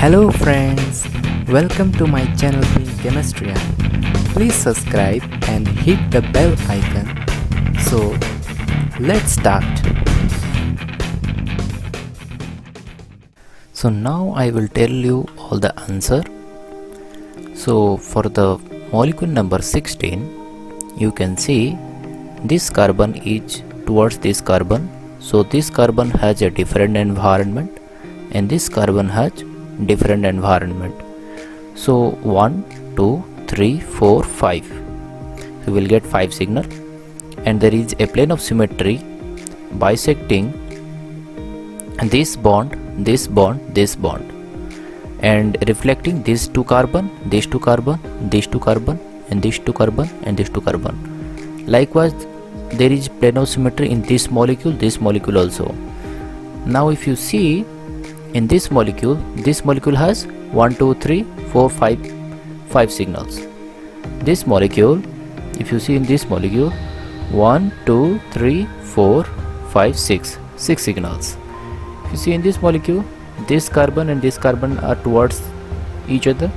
Hello friends, welcome to my channel Being Chemistrian. Please subscribe and hit the bell icon. So let's start. So now I will tell you all the answer. So for the molecule number 16, you can see this carbon is towards this carbon. So this carbon has a different environment and this carbon has different environment. So 1, 2, 3, 4, 5. We will get 5 signal, and there is a plane of symmetry bisecting this bond, this bond, this bond, and reflecting these two carbon, these two carbon, these two carbon, and these two carbon, and these two carbon. Likewise, there is plane of symmetry in this molecule also. Now if you see in this molecule has 1, 2, 3, 4, 5 signals. This molecule, if you see in this molecule, 1, 2, 3, 4, 5, 6 signals. If you see in this molecule, this carbon and this carbon are towards each other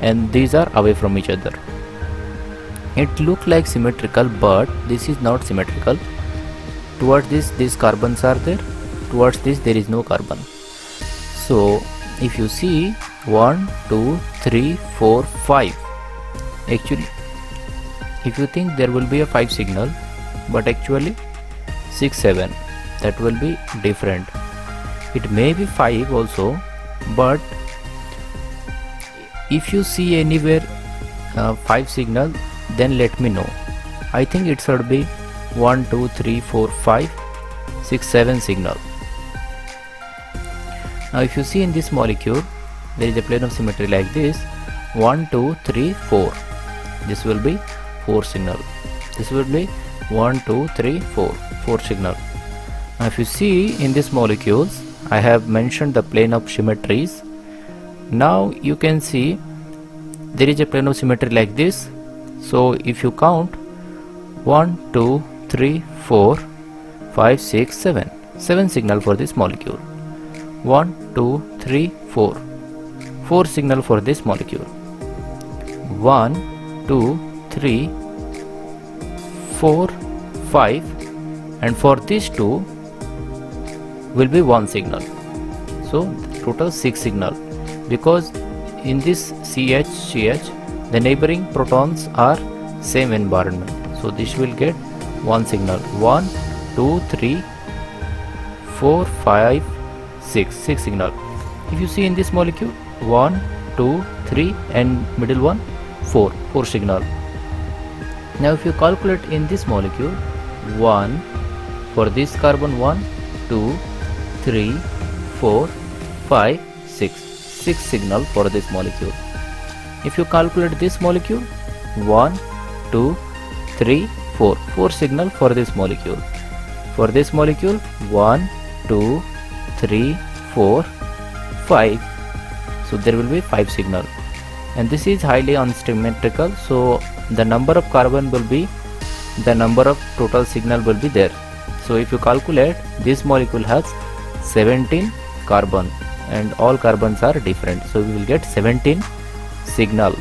and these are away from each other. It looks like symmetrical, but this is not symmetrical. Towards this, these carbons are there, towards this there is no carbon. So if you see 1, 2, 3, 4, 5, actually if you think there will be a 5 signal, but actually 6, 7, that will be different. It may be 5 also, but if you see anywhere 5 signal, then let me know. I think it should be 1, 2, 3, 4, 5, 6, 7 signal. Now if you see in this molecule, there is a plane of symmetry like this, 1, 2, 3, 4. This will be 4 signal. This will be 1, 2, 3, 4 signal. Now if you see in this molecules, I have mentioned the plane of symmetries. Now you can see there is a plane of symmetry like this. So if you count 1, 2, 3, 4, 5, 6, 7, 7 signal for this molecule. 1, 2, 3, 4 signal for this molecule. 1, 2, 3, 4, 5, and for these two will be 1 signal. So total 6 signal, because in this CH, the neighboring protons are same environment. So this will get 1 signal. 1, 2, 3, 4, 5, 6 signal. If you see in this molecule, 1, 2, 3, and middle one 4 signal. Now if you calculate in this molecule, 1 for this carbon, 1, 2, 3, 4, 5, 6 signal for this molecule. If you calculate this molecule, 1, 2, 3, 4 signal for this molecule. For this molecule, 1, 2, 3, 4, 5. So there will be 5 signal, and this is highly unsymmetrical. So the number of carbon will be, the number of total signal will be there. So if you calculate, this molecule has 17 carbon and all carbons are different. So we will get 17 signal.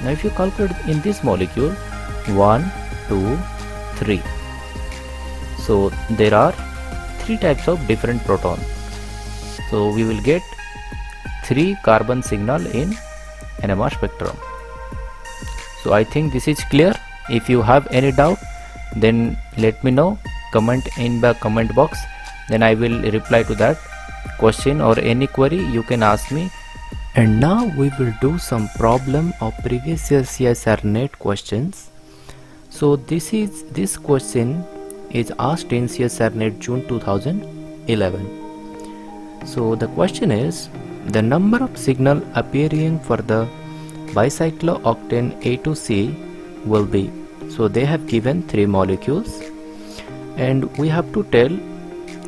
Now if you calculate in this molecule, 1, 2, 3. So there are 3 types of different protons. So we will get 3 carbon signal in NMR spectrum. So I think this is clear. If you have any doubt, then let me know, comment in the comment box, then I will reply to that question, or any query you can ask me. And now we will do some problem of previous year CSIR NET questions. So this question is asked in CSIR NET June 2011. So the question is, the number of signal appearing for the bicyclooctane A to C will be. So they have given 3 molecules, and we have to tell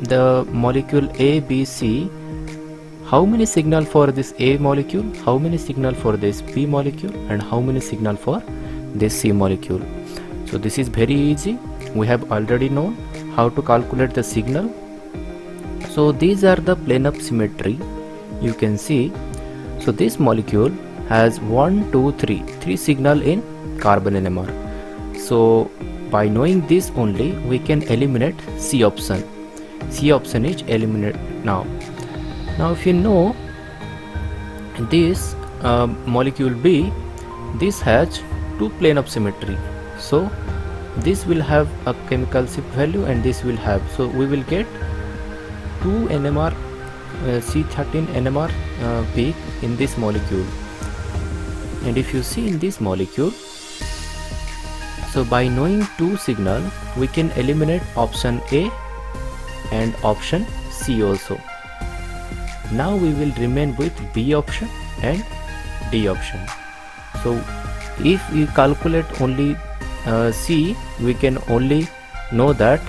the molecule A, B, C, how many signal for this A molecule, how many signal for this B molecule, and how many signal for this C molecule. So this is very easy. We have already known how to calculate the signal. So these are the plane of symmetry, you can see. So this molecule has 1, 2, 3 signal in carbon NMR. So by knowing this only, we can eliminate C option. C option is eliminated now. Now if you know this molecule B, this has 2 plane of symmetry. So this will have a chemical shift value and this will have, so we will get 2 NMR C13 NMR peak in this molecule. And if you see in this molecule, so by knowing 2 signal, we can eliminate option A and option C also. Now we will remain with B option and D option. So if we calculate only C, we can only know that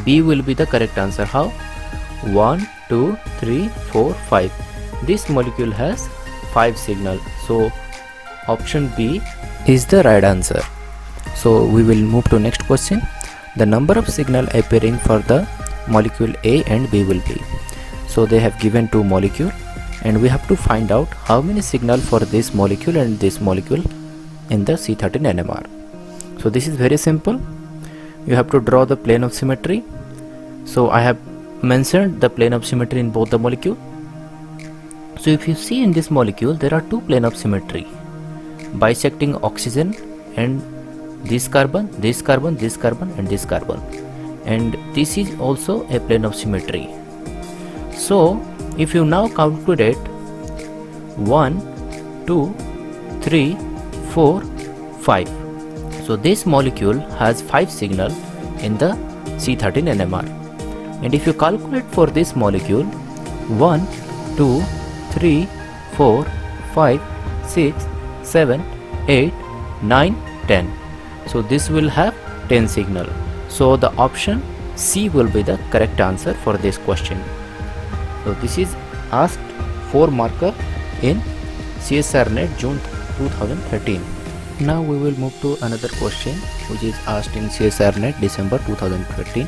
B will be the correct answer. How? 1, 2, 3, 4, 5. This molecule has 5 signal. So option B is the right answer. So we will move to next question. The number of signal appearing for the molecule A and B will be. So they have given 2 molecule and we have to find out how many signal for this molecule and this molecule in the C13 NMR. So this is very simple. You have to draw the plane of symmetry. So I have mentioned the plane of symmetry in both the molecule. So if you see in this molecule, there are 2 plane of symmetry bisecting oxygen and this carbon, this carbon, this carbon and this carbon, and this is also a plane of symmetry. So if you now calculate 1, 2, 3, 4, 5. So this molecule has 5 signal in the C13 NMR. And if you calculate for this molecule 1, 2, 3, 4, 5, 6, 7, 8, 9, 10. So this will have 10 signal. So the option C will be the correct answer for this question. So this is asked 4 marker in CSIR Net June 2013. Now we will move to another question which is asked in CSIR Net December 2013.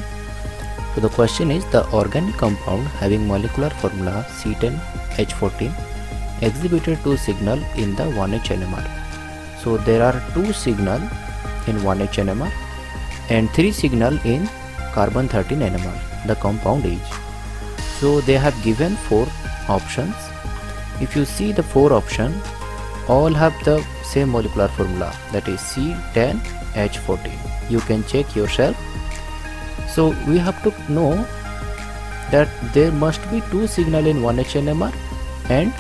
So the question is, the organic compound having molecular formula C10H14 exhibited 2 signal in the 1H NMR. So there are 2 signal in 1H NMR and 3 signal in carbon 13 NMR. The compound is. So they have given 4 options. If you see the 4 options, all have the same molecular formula, that is C10H14. You can check yourself. So we have to know that there must be 2 signal in 1H NMR and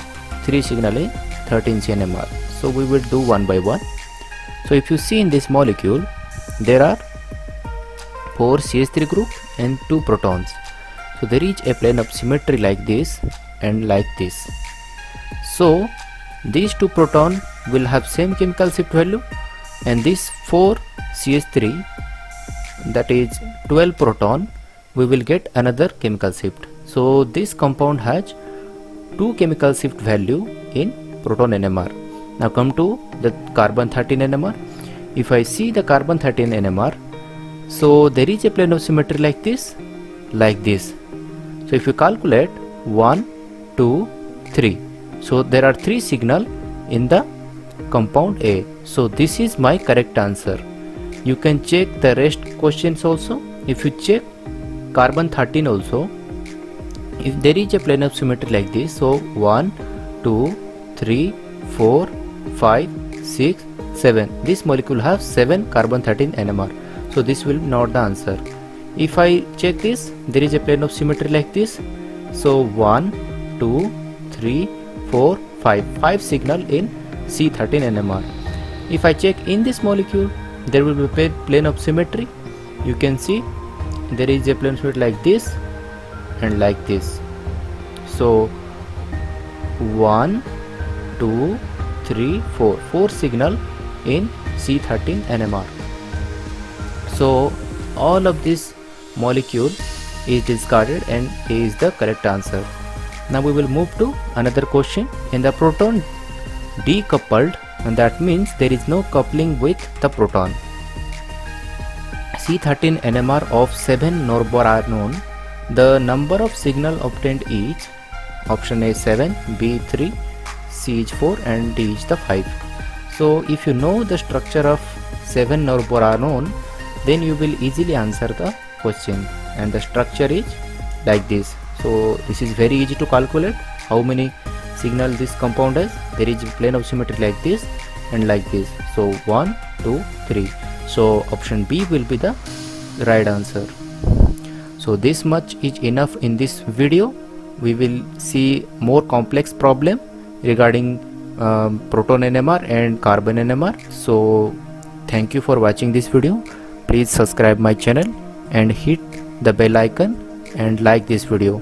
3 signal in 13C NMR. So we will do one by one. So if you see in this molecule, there are 4 CH3 group and 2 protons. So there is a plane of symmetry like this and like this. So these 2 proton will have same chemical shift value, and this 4 CH3, that is 12 proton, we will get another chemical shift. So this compound has 2 chemical shift value in proton NMR. Now come to the carbon 13 NMR. If I see the carbon 13 NMR, so there is a plane of symmetry like this, like this. So if you calculate 1, 2, 3, so there are 3 signal in the compound A. So this is my correct answer. You can check the rest questions also. If you check carbon 13 also, if there is a plane of symmetry like this, so 1, 2, 3, 4, 5, 6, 7. This molecule has 7 carbon 13 NMR. So this will not the answer. If I check this, there is a plane of symmetry like this. So 1, 2, 3, 4, 5. 5 signal in C13 NMR. If I check in this molecule, there will be a plane of symmetry. You can see there is a plane of symmetry like this and like this. So 1, 2, 3, 4. 4 signal in C13 NMR. So all of this molecule is discarded and A is the correct answer. Now we will move to another question. In the proton decoupled, and that means there is no coupling with the proton. C13 NMR of 7 norbornone, the number of signal obtained is option A is 7, B 3, C is 4 and D is the 5. So if you know the structure of 7 or boron, then you will easily answer the question, and the structure is like this. So this is very easy to calculate how many signal this compound has. There is plane of symmetry like this and like this. So 1, 2, 3. So option B will be the right answer. So this much is enough in this video. We will see more complex problem regarding proton NMR and carbon NMR. So thank you for watching this video. Please subscribe my channel and hit the bell icon and like this video.